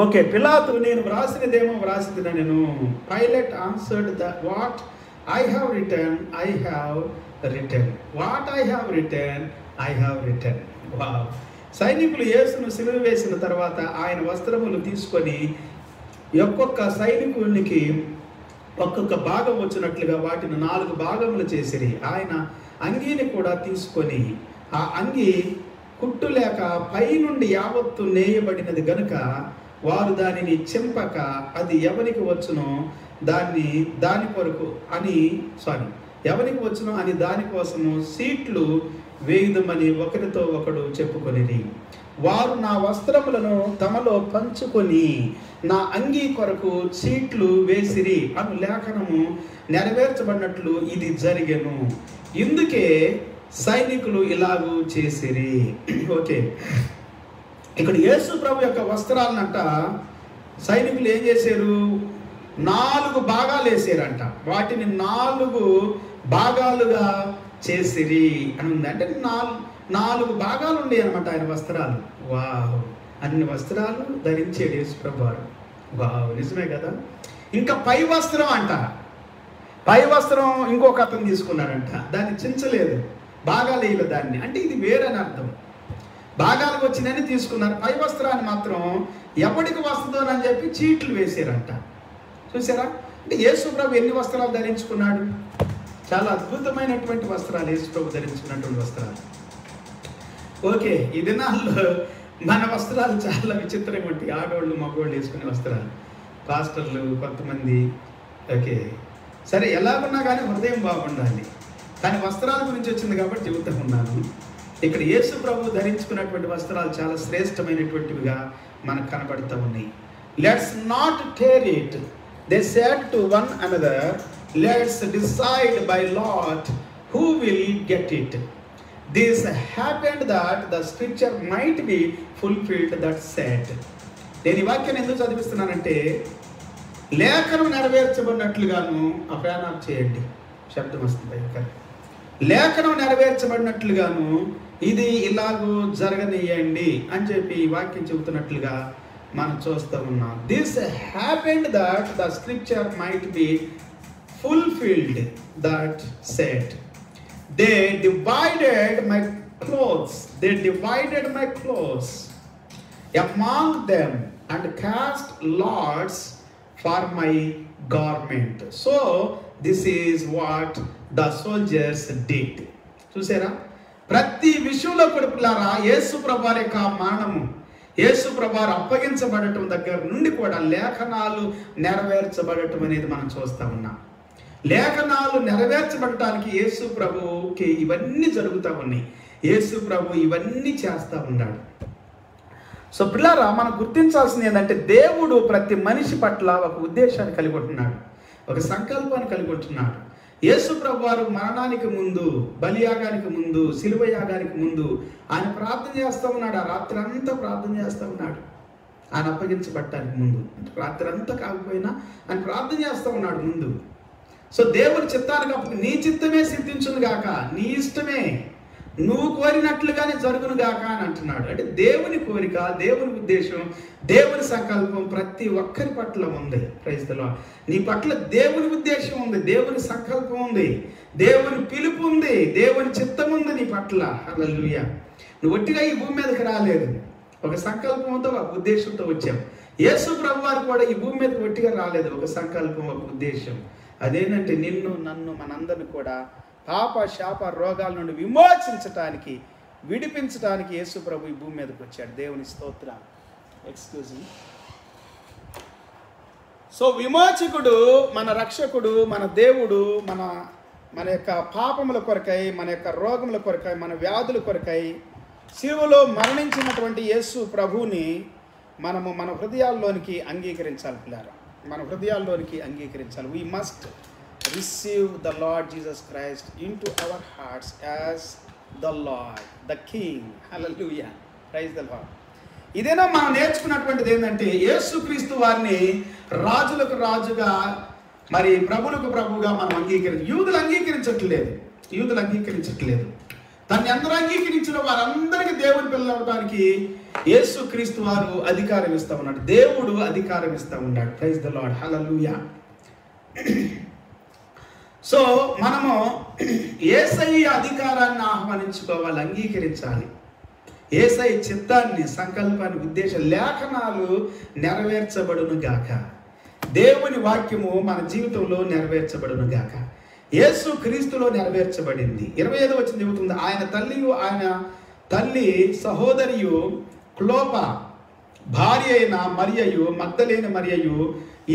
Speaker 1: ఓకే, పిలాతు నేను వ్రాసినదేమో వ్రాసిదిన నేను. Pilot answered the what I have return, I have return, what I have return, I have return. Wow. సైనికులు యేసును సిలువ వేసిన తర్వాత ఆయన వస్త్రములు తీసుకొని ఒక్కొక్క సైనికునికి ఒక్కొక్క భాగం వచ్చినట్లుగా వాటిని 4 భాగములు చేసిరి. ఆయన అంగీని కూడా తీసుకొని, ఆ అంగీ కుట్టు లేక పైనుండి యావత్తు నేయబడినది గనుక వారు దానిని చింపక అది ఎవరికి వచ్చునో దాని కొరకు అని ఎవరికి వచ్చునో అని దానికోసము సీట్లు వేయుదమని ఒకరితో ఒకడు చెప్పుకొనిరి. వారు నా వస్త్రములను తమలో పంచుకొని నా అంగీ కొరకు సీట్లు వేసిరి అను లేఖనము నెరవేర్చబడినట్లు ఇది జరిగెను. ఇందుకే సైనికులు ఇలాగూ చేసిరి. ఓకే, ఇక్కడ యేసు ప్రభు యొక్క వస్త్రాలనంట సైనికులు ఏం చేశారు? 4 భాగాలు వేసారంట. వాటిని 4 భాగాలుగా చేసిరి అని ఉంది. అంటే 4 భాగాలు ఉండేవి అనమాట ఆయన వస్త్రాలు. వావ్, అన్ని వస్త్రాలు ధరించాడు యేసు ప్రభు వారు. వావ్, నిజమే కదా. ఇంకా పై వస్త్రం అంట, పై వస్త్రం ఇంకొక అతను తీసుకున్నాడంట, దాన్ని చించలేదు, భాగాలు వేయలేదు దాన్ని. అంటే ఇది వేరని అర్థం. భాగాలకు వచ్చినని తీసుకున్నారు, పై వస్త్రాన్ని మాత్రం ఎప్పటికి వస్తుందోనని చెప్పి చీట్లు వేసారంట. చూసారా? అంటే యేసు ప్రభు ఎన్ని వస్త్రాలు ధరించుకున్నాడు? చాలా అద్భుతమైనటువంటి వస్త్రాలు యేసు ప్రభు ధరించుకున్నటువంటి వస్త్రాలు. ఓకే, ఈ దినాల్లో మన వస్త్రాలు చాలా విచిత్రంగా ఉంటాయి. ఆడవాళ్ళు మగవాళ్ళు వేసుకునే వస్త్రాలు, పాస్టర్లు కొంతమంది. ఓకే, సరే, ఎలాగున్నా కానీ హృదయం బాగుండాలి. కానీ వస్త్రాల గురించి వచ్చింది కాబట్టి చెబుతూ ఉన్నాను. ఇక్కడ యేసు ప్రభు ధరించుకున్నటువంటి వస్త్రాలు చాలా శ్రేష్టమైనటువంటివిగా మనకు కనబడుతూ ఉన్నాయి. Let's not tear it, they said to one another, let's decide by lot who will get it. This happened that the scripture might be fulfilled that said. నేను ఈ వాక్యాన్ని ఎందుకు చదివిస్తున్నానంటే, లేఖనం నెరవేర్చబడినట్లుగాను, ఆ ఫ్యాన్ ఆఫ్ చేయండి, శబ్దం వస్తుంది ఇక్కడ. లేఖనం నెరవేర్చబడినట్లుగాను ఇది ఇలాగూ జరగనియండి అని చెప్పి ఈ వాక్యం చెబుతున్నట్లుగా మనం చూస్తూ ఉన్నాం. This happened that the scripture might be fulfilled that said. They divided my clothes among them and cast lots for my garment. So this is what the soldiers did. చూసారా? ప్రతి విషయంలో కూడా పిల్లారా, యేసు ప్రభువారి యొక్క మరణము, యేసు ప్రభువారు అప్పగించబడటం దగ్గర నుండి కూడా లేఖనాలు నెరవేర్చబడటం అనేది మనం చూస్తూ ఉన్నాం. లేఖనాలు నెరవేర్చబడటానికి యేసు ప్రభుకి ఇవన్నీ జరుగుతూ ఉన్నాయి. యేసు ప్రభు ఇవన్నీ చేస్తూ ఉన్నాడు. సో పిల్లారా, మనం గుర్తించాల్సింది ఏంటంటే, దేవుడు ప్రతి మనిషి పట్ల ఒక ఉద్దేశాన్ని కలిగి ఉంటున్నాడు, ఒక సంకల్పాన్ని కలిగి ఉంటున్నాడు. యేసు ప్రభు వారు మరణానికి ముందు, బలియాగానికి ముందు, శిలువ యాగానికి ముందు ఆయన ప్రార్థన చేస్తూ ఉన్నాడు. ఆ రాత్రి అంతా ప్రార్థన చేస్తూ ఉన్నాడు. ఆయన అప్పగించబడటానికి ముందు, అంటే రాత్రి అంతా కాకపోయినా ఆయన ప్రార్థన చేస్తూ ఉన్నాడు ముందు. సో దేవుని చిత్తానికి అప్పుడు నీ చిత్తమే సిద్ధించును గాక, నీ ఇష్టమే, నువ్వు కోరినట్లుగానే జరుగును గాక అని అంటున్నాడు. అంటే దేవుని కోరిక, దేవుని ఉద్దేశం, దేవుని సంకల్పం ప్రతి ఒక్కరి పట్ల ఉంది. Praise the Lord. నీ పట్ల దేవుని ఉద్దేశం ఉంది, దేవుని సంకల్పం ఉంది, దేవుని పిలుపు ఉంది, దేవుని చిత్తం ఉంది నీ పట్ల. హల్లెలూయా. నువ్వు ఒట్టిగా ఈ భూమి మీదకి రాలేదు, ఒక సంకల్పంతో, ఒక ఉద్దేశంతో వచ్చావు. యేసు ప్రభు వారు కూడా ఈ భూమి మీదకి ఒట్టిగా రాలేదు, ఒక సంకల్పం, ఒక ఉద్దేశం. అదేంటంటే నిన్ను నన్ను మనందరిని కూడా పాప శాప రోగాల నుండి విమోచించటానికి విడిపించడానికి యేసు ప్రభు ఈ భూమి మీదకి వచ్చాడు. దేవుని స్తోత్రం. Excuse me. సో విమోచకుడు, మన రక్షకుడు, మన దేవుడు, మన యొక్క పాపముల కొరకై, మన యొక్క రోగముల కొరకై, మన వ్యాధుల కొరకై శిలువలో మరణించినటువంటి యేసు ప్రభువుని మనము మన హృదయాల్లోనికి అంగీకరించాలి పిల్లారా. మన హృదయాల్లోనికి అంగీకరించాలి. We must receive the Lord Jesus Christ into our hearts as the Lord, the king. Hallelujah, praise the Lord. ఇదేనా మనం నేర్చుకున్నటువంటిది ఏంటంటే యేసుక్రీస్తు వారిని రాజులకు రాజుగా, మరి ప్రభులకు ప్రభుగా మనం యూదులు అంగీకరించట్లేదు. దాన్ని అందరూ అంగీకరించిన వారందరికీ దేవుని పిల్లలు అవడానికి యేసుక్రీస్తు వారు అధికారం ఇస్తూ ఉన్నాడు. దేవుడు అధికారం ఇస్తూ ఉన్నాడు. Praise the lord. Hallelujah. So మనము యేసయ్య అధికారాన్ని ఆహ్వానించుకోవాలి, అంగీకరించాలి. యేసయ్య చిత్తాన్ని, సంకల్పాన్ని, ఉద్దేశ లేఖనాలు నెరవేర్చబడును గాక. దేవుని వాక్యము మన జీవితంలో నెరవేర్చబడును గాక. యేసు క్రీస్తులో నెరవేర్చబడింది. 25వ వచనం చెబుతుంది, ఆయన తల్లి సహోదరియు క్లోప భార్య అయిన మరియయు మగ్దలేని మరియయు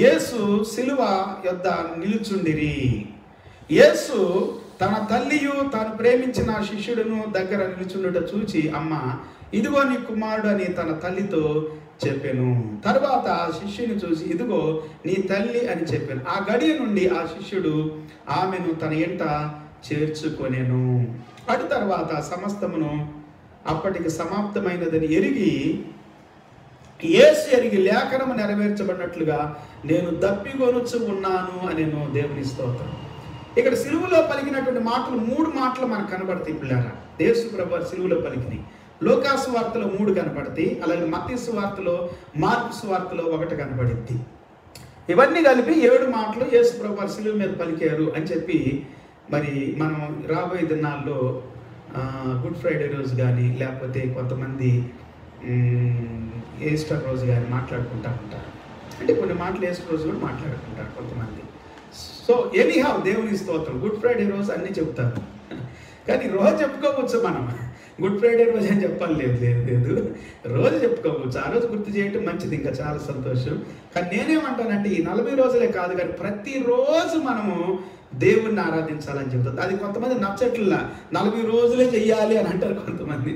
Speaker 1: యేసు శిలువ యొద్ద నిలుచుండిరి. యేసు తన తల్లియు తాను ప్రేమించిన శిష్యుడును దగ్గర నిలుచుండుట చూచి, అమ్మ ఇదిగో నీ కుమారుడు అని తన తల్లితో చెప్పాను. తర్వాత ఆ శిష్యుని చూసి, ఇదిగో నీ తల్లి అని చెప్పాను. ఆ గడియ నుండి ఆ శిష్యుడు ఆమెను తన ఎంట చేర్చుకొనెను. అటు తర్వాత సమస్తమును అప్పటికి సమాప్తమైనదని యేసు ఎరిగి లేఖనము నెరవేర్చబడినట్లుగా నేను దప్పికొనుచు ఉన్నాను అనేను. దేవుని స్తోత్రం. ఇక్కడ సిలువలో పలికినటువంటి మాటలు 3 మాటలు మనకు కనబడతాయి పిల్లారా. యేసు ప్రభువు సిలువలో పలికినాయి. లూకాసు వార్తలో 3 కనపడతాయి. అలాగే మత్తయి సువార్తలో, మార్కు సువార్తలో 1 కనపడింది. ఇవన్నీ కలిపి 7 మాటలు యేసు ప్రభువు సిలువ మీద పలికారు అని చెప్పి, మరి మనం రాబోయే దినాల్లో గుడ్ ఫ్రైడే రోజు కానీ, లేకపోతే కొంతమంది ఈస్టర్ రోజు కానీ మాట్లాడుకుంటూ ఉంటారు. అంటే కొన్ని మాటలు ఈస్టర్ రోజు కూడా మాట్లాడుకుంటారు కొంతమంది. సో ఎనీహౌ దేవుని స్తోత్రం. గుడ్ ఫ్రైడే రోజు అన్నీ చెప్తారు, కానీ రోజు చెప్పుకోవచ్చు. మనం గుడ్ ఫ్రైడే రోజు అని చెప్పాలి లేదు, రోజు చెప్పుకోవచ్చు. ఆ రోజు గుర్తు చేయటం మంచిది, ఇంకా చాలా సంతోషం. కానీ నేనేమంటానంటే ఈ 40 రోజులే కాదు, కానీ ప్రతిరోజు మనము దేవుణ్ణి ఆరాధించాలని చెబుతుంది. అది కొంతమంది నచ్చట్లా. 40 రోజులే చెయ్యాలి అని అంటారు కొంతమంది.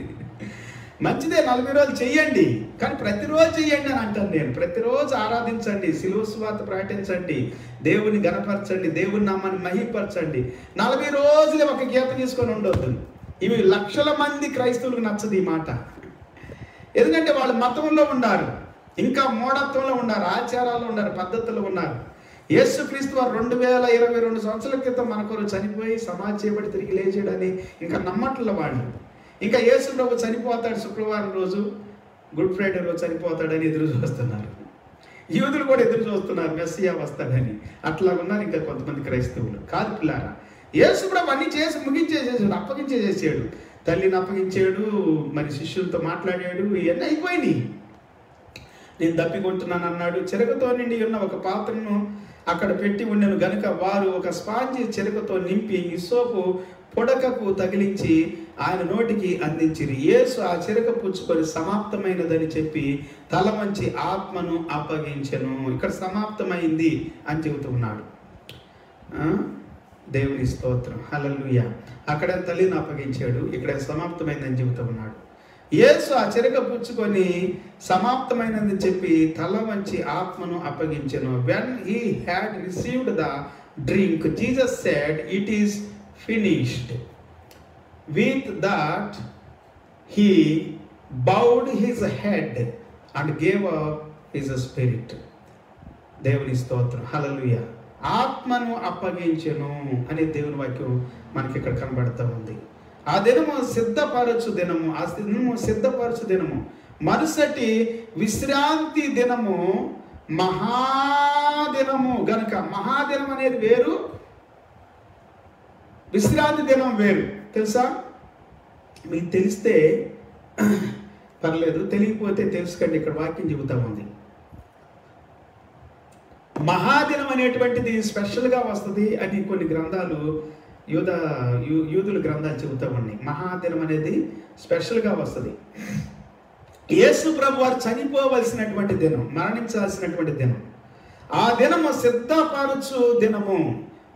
Speaker 1: మంచిదే, 40 రోజులు చెయ్యండి, కానీ ప్రతిరోజు చెయ్యండి అని అంటాను నేను. ప్రతిరోజు ఆరాధించండి, శిలువ సువార్త ప్రకటించండి, దేవుని గణపరచండి, దేవుని నామాన్ని మహిపరచండి. 40 రోజులే ఒక గీత తీసుకొని ఉండొద్దు. ఇవి లక్షల మంది క్రైస్తవులకు నచ్చదు ఈ మాట. ఎందుకంటే వాళ్ళు మతంలో ఉన్నారు, ఇంకా మూఢత్వంలో ఉన్నారు, ఆచారాల్లో ఉన్నారు, పద్ధతుల్లో ఉన్నారు. యేసుక్రీస్తు వారు 2022 సంవత్సరాల క్రితం మన కొరకు చనిపోయి సమాధి చేయబడి తిరిగి లేచాడని ఇంకా నమ్మట్ల వాళ్ళు. ఇంకా యేసు ప్రభు చనిపోతాడు శుక్రవారం రోజు, గుడ్ ఫ్రైడే రోజు చనిపోతాడని ఎదురు చూస్తున్నారు. యూదులు కూడా ఎదురు చూస్తున్నారు మెస్సియా వస్తాడని. అట్లా ఉన్నారు ఇంకా కొంతమంది క్రైస్తవులు. కాదు పిల్లారా, యేసు ప్రభు అన్ని చేసి ముగించేసేసాడు, అప్పగించేసేసాడు. తల్లిని అప్పగించాడు, మరి శిష్యులతో మాట్లాడాడు, ఇవన్నీ అయిపోయినాయి. నేను దప్పికొంటున్నాను అన్నాడు. చెరకుతో నిండి ఉన్న ఒక పాత్రను అక్కడ పెట్టి ఉండెను గనుక వారు ఒక స్పాంజి చెరకుతో నింపి ఇసోపు పొడకకు తగిలించి ఆయన నోటికి అందించిరి. యేసు ఆ చెరక పుచ్చుకొని సమాప్తమైనదని చెప్పి తల వంచి ఆత్మను అప్పగించెను. ఇక్కడ సమాప్తమైంది అని చెబుతూ ఉన్నాడు. దేవుని స్తోత్రం. హల్లెలూయా. అక్కడ తల్లిని అప్పగించాడు, ఇక్కడ సమాప్తమైందని చెబుతూ ఉన్నాడు. యేసు ఆ చెరక పుచ్చుకొని సమాప్తమైనది చెప్పి తల వంచి ఆత్మను అప్పగించెను. When he had received the drink Jesus said, it is finished. With that he bowed his head and gave up his spirit. దేవుని స్తోత్రం. హల్లెలూయా. ఆత్మను అప్పగించెను అనే దేవుని వాక్యం మనకి ఇక్కడ కనబడుతూ ఉంది. ఆ దినము సిద్ధపరచు దినము, ఆ దినము సిద్ధపరచు దినము, మరుసటి విశ్రాంతి దినము మహాదినము గనుక. మహాదినం అనేది వేరు, విశ్రాంతి దినం వేరు. తెలుసా? మీకు తెలిస్తే పర్లేదు, తెలియకపోతే తెలుసుకోండి. ఇక్కడ వాక్యం చెబుతా ఉంది. మహాదినం అనేటువంటిది స్పెషల్గా వస్తుంది అని కొన్ని గ్రంథాలు యూదుల గ్రంథాలు చెబుతూ ఉన్నాయి. మహాదినం అనేది స్పెషల్గా వస్తుంది. యేసు ప్రభు వారు చనిపోవలసినటువంటి దినం, మరణించాల్సినటువంటి దినం, ఆ దినము సిద్ధపరచు దినము,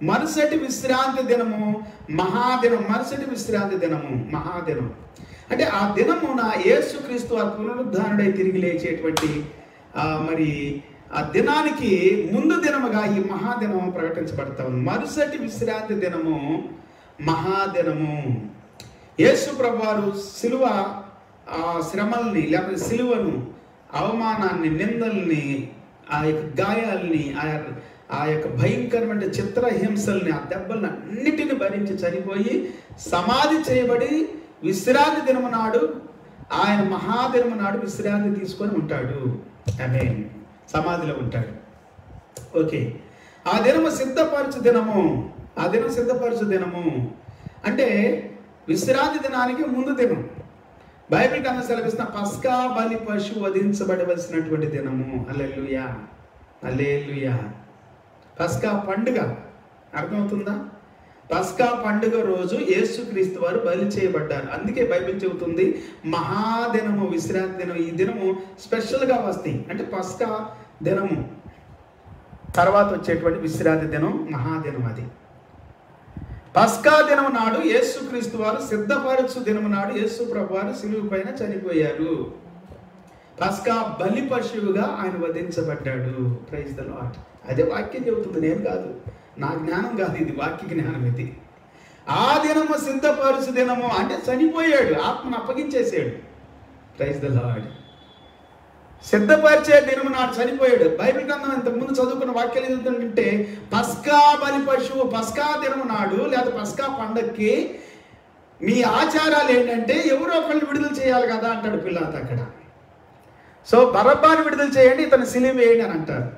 Speaker 1: మరుసటి విశ్రాంతి దినము, మహాదినం. మరుసటి విశ్రాంతి దినము, మహాదినం. అంటే ఆ దినమున యేసుక్రీస్తు వారు పునరుద్ధానుడై తిరిగి లేచేటువంటి మరి ఆ దినానికి ముందు దినముగా ఈ మహాదినం ప్రకటించబడతా ఉంది. మరుసటి విశ్రాంతి దినము, మహాదినము. యేసు ప్రభు వారు సిలువ శ్రమల్ని, లేకపోతే సిలువను, అవమానాన్ని, నిందల్ని, ఆ యొక్క గాయాల్ని, ఆ యొక్క భయంకరమైన చిత్రహింసల్ని, ఆ దెబ్బల్ని అన్నిటిని భరించి చనిపోయి సమాధి చేయబడి విశ్రాంతి దినము నాడు, ఆయన మహాదినము నాడు విశ్రాంతి తీసుకొని ఉంటాడు. ఆమె సమాధిలో ఉంటాడు. ఓకే, ఆ దినము సిద్ధపరచు దినము. ఆ దినం సిద్ధపరచు దినము అంటే విశ్రాంతి దినానికి ముందు దినం. బైబిల్ కన్నా సెలవిస్తున్న పస్కా బలి పశువు వధించబడవలసినటువంటి దినము. హల్లెలూయా, హల్లెలూయా. పస్కా పండుగ అర్థమవుతుందా? పస్కా పండుగ రోజు యేసుక్రీస్తు వారు బలి చేయబడ్డారు. అందుకే బైబిల్ చెబుతుంది మహాదినము, విశ్రాంతి దినం. ఈ దినము స్పెషల్గా వస్తాయి. అంటే పస్కా దినము తర్వాత వచ్చేటువంటి విశ్రాంతి దినం, మహాదినం. అది పస్కా దినం నాడు యేసుక్రీస్తు వారు సిద్ధపరచు దినము నాడు యేసు ప్రభు వారు సిలువ పైన చనిపోయారు. పస్కా బలి పశువుగా ఆయన వధించబడ్డాడు. Praise the lord. అదే వాక్యం చెబుతుంది, నేను కాదు, నా జ్ఞానం కాదు, ఇది వాక్య జ్ఞానం. ఇది ఆ దినము సిద్ధపరచు దినము అంటే చనిపోయాడు, ఆత్మను అప్పగించేసాడు. Praise the lord. సిద్ధపరిచే దినము నాడు చనిపోయాడు. బైబిల్ గ్రంథం ఇంతకుముందు చదువుకున్న వాక్యాలు ఏదంటే పస్కా బలి పశువు, పస్కా దినము నాడు లేదా పస్కా పండక్కి మీ ఆచారాలు ఏంటంటే ఎవరో ఒకళ్ళు విడుదల చేయాలి కదా అంటాడు పిల్లాత అక్కడ. సో బరబ్బాని విడుదల చేయండి, ఇతను సిలువ వేయండి అని అంటారు.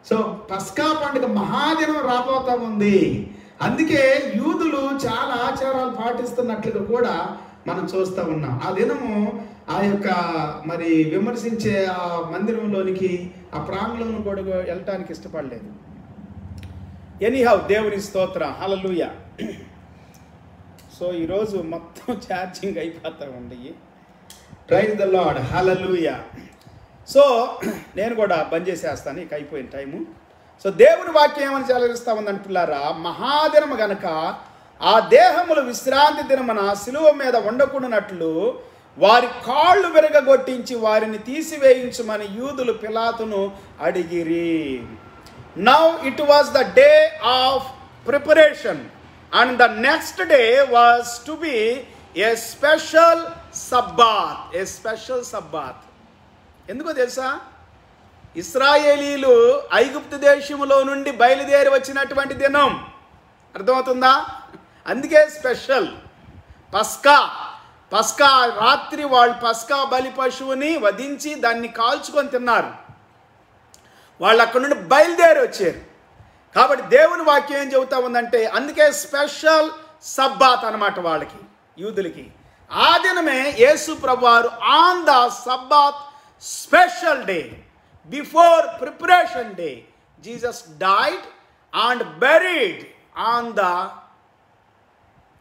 Speaker 1: సో పస్కా పండుగ మహాదినం రాబోతా ఉంది. అందుకే యూదులు చాలా ఆచారాలు పాటిస్తున్నట్లుగా కూడా మనం చూస్తూ ఉన్నాం. ఆ దినము ఆ యొక్క మరి విమర్శించే ఆ మందిరంలోనికి, ఆ ప్రాంగణంలో కూడా వెళ్ళటానికి ఇష్టపడలేదు. ఎనీహౌ, దేవుని స్తోత్రం, హల్లెలూయా. సో ఈరోజు మొత్తం ఛార్జింగ్ అయిపోతూ ఉంది. Praise the lord, hallelujah. So నేను కూడా బంద్ చేసేస్తాను, ఇక అయిపోయిన టైము. సో దేవుని వాక్యం ఏమని సెలవిస్తా ఉందని పిల్లారా, మహాదినము గనక ఆ దేహములు విశ్రాంతి దినమున సిలువ మీద ఉండకుండానట్లు వారి కాళ్ళు విరగగొట్టించి వారిని తీసివేయించమని యూదులు పిలాతును అడిగిరి. Now it was the day of preparation and the next day was to be a special Sabbath. A special Sabbath. ఎందుకో తెలుసా? ఇశ్రాయేలీలు ఐగుప్తు దేశములో నుండి బయలుదేరి వచ్చినటువంటి దినం. అర్థమవుతుందా? అందుకే స్పెషల్. పస్కా రాత్రి వాళ్ళు పస్కా బలి పశువుని వధించి దాన్ని కాల్చుకొని తిన్నారు. వాళ్ళు అక్కడ నుండి బయలుదేరి వచ్చారు. కాబట్టి దేవుని వాక్యం ఏం చెబుతా ఉందంటే అందుకే స్పెషల్ సబ్బాత్ అన్నమాట వాళ్ళకి, యూదులకి. ఆ దినమే యేసు ప్రభువారు on the Sabbath special day before preparation day Jesus died and buried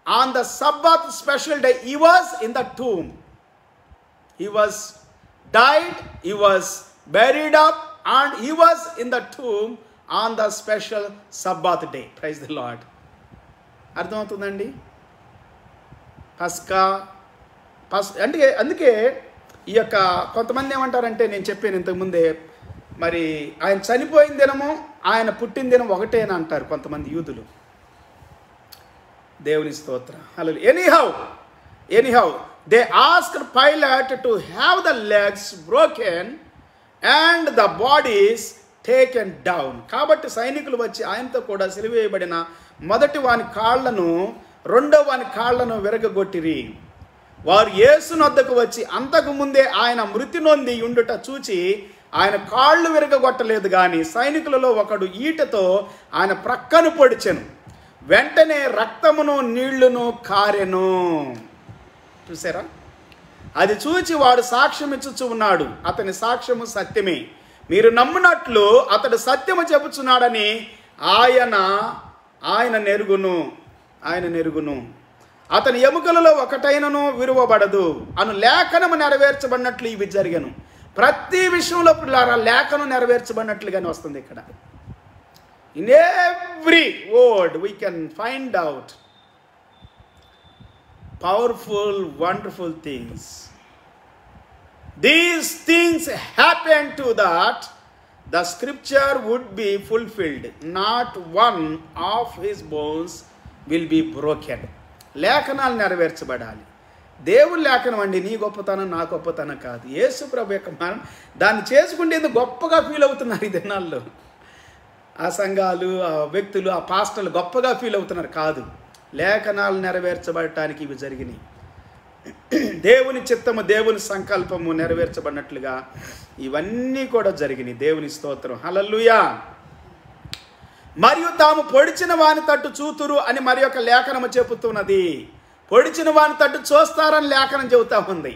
Speaker 1: on the Sabbath special day. He was in the tomb. He was died, he was buried up, and he was in the tomb on the special Sabbath day. Praise the Lord. అర్థమవుతుందండి? అందుకే ఈ యొక్క కొంతమంది ఏమంటారంటే, నేను చెప్పాను ఇంతకుముందే, మరి ఆయన చనిపోయిన దినము ఆయన పుట్టిన దినం ఒకటేనా అంటారు కొంతమంది యూదులు. దేవుని స్తోత్రం, hallelujah. Anyhow they asked Pilate to have the legs broken and the bodies taken down. కాబట్టి సైనికులు వచ్చి ఆయనతో కూడా సిలువేయబడిన మొదటి వాని కాళ్లను, రెండో వాని కాళ్లను విరగగొట్టిరి. వారు యేసునొద్దకు వచ్చి అంతకు ముందే ఆయన మృతి నొంది ఉండుట చూచి ఆయన కాళ్ళు విరగగొట్టలేదు కానీ సైనికులలో ఒకడు ఈటతో ఆయన ప్రక్కను పొడిచెను. వెంటనే రక్తమును నీళ్లును కారెను. చూసారా? అది చూచి వాడు సాక్ష్యం ఇచ్చుచు ఉన్నాడు. అతని సాక్ష్యము సత్యమే. మీరు నమ్మునట్లు అతడు సత్యము చెప్పుచున్నాడని ఆయన నెరుగును. అతని ఎముకలలో ఒకటైనను విరువబడదు అను లేఖనము నెరవేర్చబడినట్లు ఇవి జరిగను. ప్రతి విషయంలో పిల్లారా లేఖనం నెరవేర్చబడినట్లుగానే వస్తుంది ఇక్కడ. In every word we can find out powerful, wonderful things. These things happen to that the scripture would be fulfilled. Not one of his bones will be broken. లేఖనాలు నెరవేర్చబడాలి. దేవుని లేఖనం అండి, నీ గొప్పతనం నా గొప్పతనం కాదు. యేసు ప్రభు యొక్క మనం దాన్ని చేసుకుంటేందుకు గొప్పగా ఫీల్ అవుతున్నారు ఈ దినాల్లో. ఆ సంఘాలు, ఆ వ్యక్తులు, ఆ పాస్టర్లు గొప్పగా ఫీల్ అవుతున్నారు. కాదు, లేఖనాలు నెరవేర్చబడటానికి ఇవి జరిగినాయి. దేవుని చిత్తము, దేవుని సంకల్పము నెరవేర్చబడినట్లుగా ఇవన్నీ కూడా జరిగినాయి. దేవుని స్తోత్రం, హల్లెలూయా. మరియు తాము పొడిచిన వాని తట్టు చూతురు అని మరి ఒక లేఖనము చెబుతున్నది. పొడిచిన వాని తట్టు చూస్తారని లేఖనం చెబుతా ఉంది.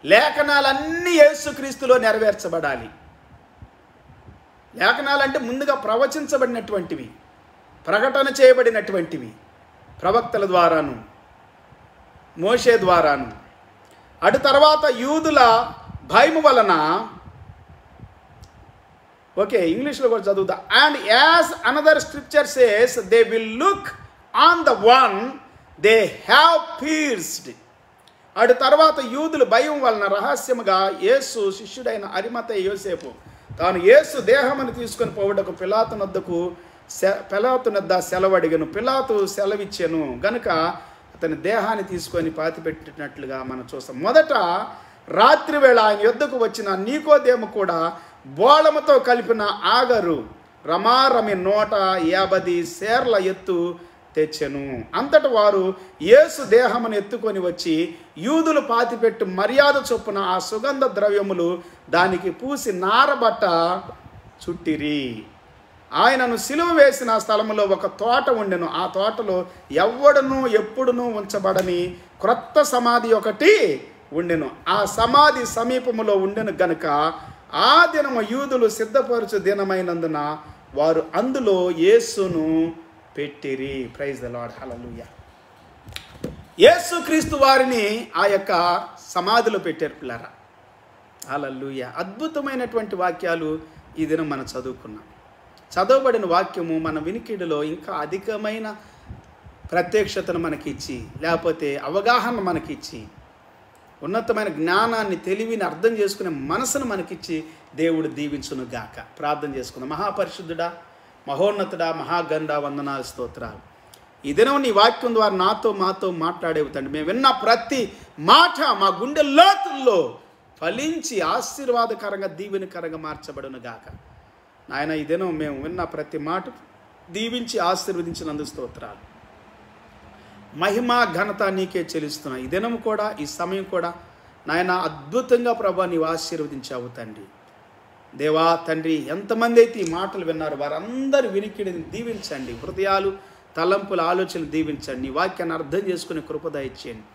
Speaker 1: లేఖనాలన్నీ యేసుక్రీస్తులో నెరవేర్చబడాలి. లేఖనాలంటే ముందుగా ప్రవచించబడినటువంటివి, ప్రకటన చేయబడినటువంటివి, ప్రవక్తల ద్వారాను, మోషే ద్వారాను. అటు తర్వాత యూదుల భయము వలన, ఓకే ఇంగ్లీష్లో కూడా చదువుతా. And as another scripture says they will look on the one they have pierced. అటు తర్వాత యూదుల భయం వలన రహస్యముగా యేసు శిష్యుడైన అరిమతయి యోసేపు తాను యేసు దేహమును తీసుకొని పోవుటకు పిలాతు నద్ద సెలవు అడిగను. పిలాతు సెలవిచ్చాను గనుక అతని దేహాన్ని తీసుకొని పాతిపెట్టినట్లుగా మనం చూస్తాం. మొదట రాత్రి వేళ ఆయన యొద్దకు వచ్చిన నీకోదేము కూడా బోళముతో కలిపిన ఆగరు రమారమి 150 సేర్ల ఎత్తు తెచ్చెను. అంతట వారు యేసు దేహమును ఎత్తుకొని వచ్చి యూదులు పాతిపెట్టు మర్యాద చొప్పున ఆ సుగంధ ద్రవ్యములు దానికి పూసి నారబట్ట చుట్టిరి. ఆయనను సిలువ వేసిన స్థలములో ఒక తోట ఉండెను. ఆ తోటలో ఎవ్వడును ఎప్పుడునూ ఉంచబడని క్రొత్త సమాధి ఒకటి ఉండెను. ఆ సమాధి సమీపములో ఉండెను గనుక ఆ దినము యూదులు సిద్ధపరచు దినమైనందున వారు అందులో యేసును పెట్టిరి. ప్రైజ్ ద లార్డ్, హల్లెలూయా. యేసుక్రీస్తు వారిని ఆ యొక్క సమాధిలో పెట్టారు పిల్లరా, హల్లెలూయా. అద్భుతమైనటువంటి వాక్యాలు ఈ దినం మనం చదువుకున్నాం. చదవబడిన వాక్యము మన వినికిడిలో ఇంకా అధికమైన ప్రత్యక్షతను మనకిచ్చి, లేకపోతే అవగాహన మనకిచ్చి, ఉన్నతమైన జ్ఞానాన్ని, తెలివిని అర్థం చేసుకునే మనసును మనకిచ్చి దేవుడు దీవించును గాక. ప్రార్థన చేసుకుందాం. మహాపరిశుద్ధుడా, మహోన్నతుడా, మహాగంధ వందనాలు, స్తోత్రాలు. ఈ దినం నీ వాక్యం ద్వారా మాతో మాట్లాడేవి తండ్రి. మేము విన్న ప్రతి మాట మా గుండె లోతుల్లో ఫలించి ఆశీర్వాదకరంగా, దీవెనకరంగా మార్చబడును గాక. నాయన ఈ దినం మేము విన్న ప్రతి మాట దీవించి ఆశీర్వదించినందుకు స్తోత్రాలు. మహిమ ఘనత నీకే చెల్లిస్తున్నా. ఈ దినం కూడా, ఈ సమయం కూడా నాయన అద్భుతంగా ప్రభా నీవు ఆశీర్వదించావు తండ్రి. దేవా తండ్రి, ఎంతమంది అయితే ఈ మాటలు విన్నారు వారందరి వినికిడిని దీవించండి. హృదయాలు, తలంపుల ఆలోచనలు దీవించండి. నీ వాక్యాన్ని అర్థం చేసుకునే కృప దయచేయండి.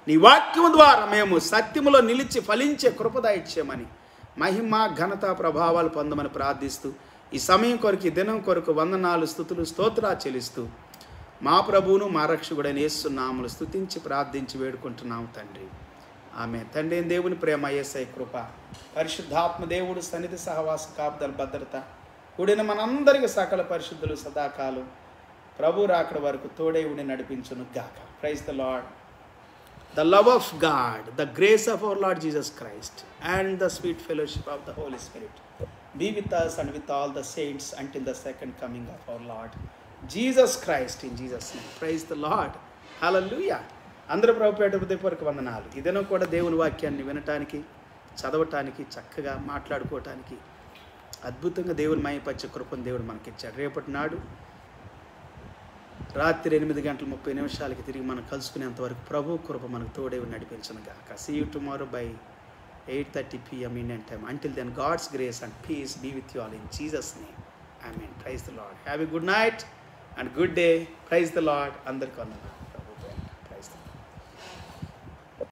Speaker 1: నీ వాక్యం ద్వారా మేము సత్యములో నిలిచి ఫలించే కృప దయచేయమని, మహిమ ఘనత ప్రభావాలు పొందమని ప్రార్థిస్తూ, ఈ సమయం కొరకు, ఈ దినం కొరకు వందనాలు, స్తుతులు, స్తోత్రాలు చెల్లిస్తూ మా ప్రభువును మా రక్షకుడైన యేసు నామములో స్తుతించి ప్రార్థించి వేడుకుంటున్నాము తండ్రి. ఆమె తండ్రి దేవుని ప్రేమ, యేసయ్య కృప, పరిశుద్ధాత్మ దేవుడు సన్నిధి, సహవాస, కాపుదల, భద్రత కూడిన మనందరికీ సకల పరిశుద్ధులు సదాకాలం ప్రభు రాకడ వరకు తోడై ఉండి నడిపించును గాక. Praise the Lord. The love of God, the grace of our Lord Jesus Christ, and the sweet fellowship of the Holy Spirit be with us and with all the saints until the second coming of our Lord Jesus Christ, in Jesus' name. Praise the Lord. Hallelujah. అందరూ ప్రభుపేట హృదయపూర్వక వందనాలు. ఇదేనో కూడా దేవుని వాక్యాన్ని వినటానికి, చదవటానికి, చక్కగా మాట్లాడుకోవటానికి అద్భుతంగా దేవుని మహిమపరిచే కృపను దేవుడు మనకిచ్చాడు. రేపటి నాడు రాత్రి 8:30 తిరిగి మనం కలుసుకునేంత వరకు ప్రభు కృప మనకు తోడే నడిపించను గాక. See you tomorrow by 8:30 p.m. Indian time. Until then, God's grace and peace be with you all in Jesus' name. Amen. Praise the Lord. Have a good night and good day. Praise the Lord. అందరికీ వందనాలు.